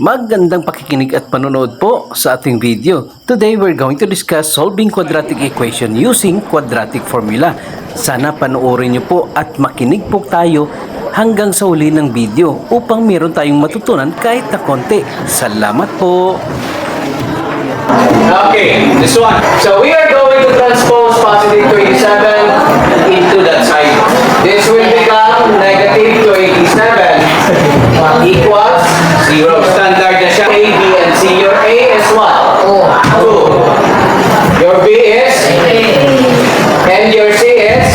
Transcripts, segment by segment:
Magandang pakikinig at panonood po sa ating video. Today we're going to discuss solving quadratic equation using quadratic formula. Sana panoorin niyo po at makinig po tayo hanggang sa uli ng video upang meron tayong matutunan kahit na konti. Salamat po! Okay, this one. So we are going to transpose positive 27 into that side. This will become negative 27 equals 0. Standard na siya. A, B, and C. Your A is what? 2. Your B is? And your C is?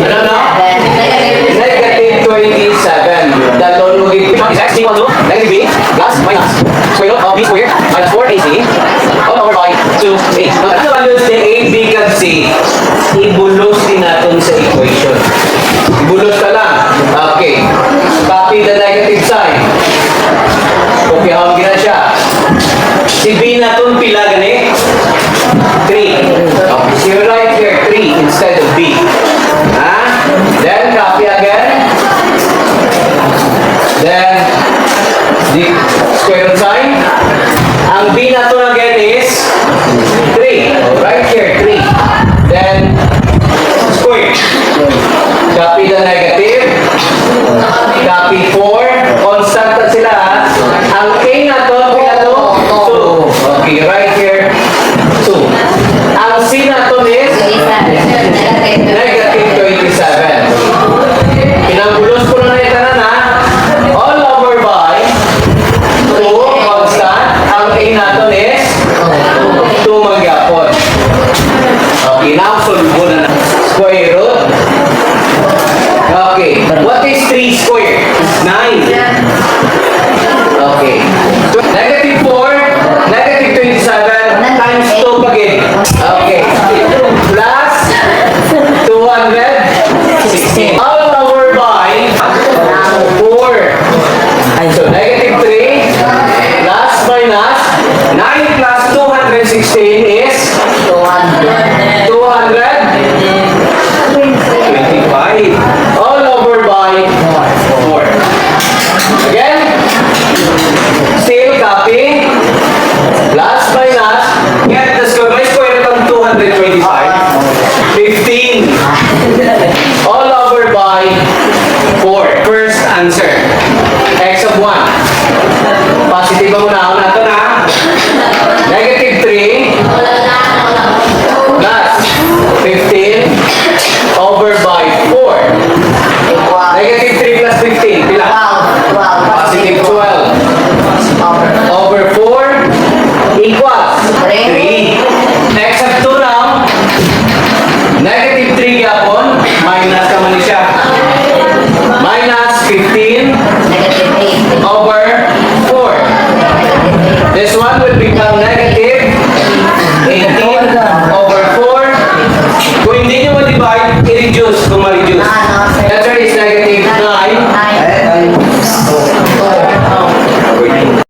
Ano? Negative 27. That will give is X equal to negative B plus minus square root of B squared minus 4AC all over by 2A. Ano values ni A, B, and C? Ibulos din natin sa equation. Ibulos ka lang. Okay. Copy the negative sign. Kopyahan ko na siya. Si B natin pila gani? 3. Okay. So you write here 3 instead of B. Then copy again. Then the square root sign. Ang B natin again is 3. Right here 3. Then square. Copy the negative. Copy 4. Constant na sila. Ang A na to, pila to? 2. Okay, right here, 2. Ang C na to is? Negative 27. Pinanggulos ko na ito na all over by 2 constant. Ang A na to is? 2 magyapon. Okay, now solve ko na square root. Okay, what is 3 squared? 9. Okay. Negative 4, negative 27 times 2 again. Okay. Plus 216. All over by 4. So negative 3 plus minus 9 plus 216 is 225. All over by 4. Again, still copy, plus minus, get the square, my square root of 225, 15, all over by 4. First answer, x of 1, positive mo muna,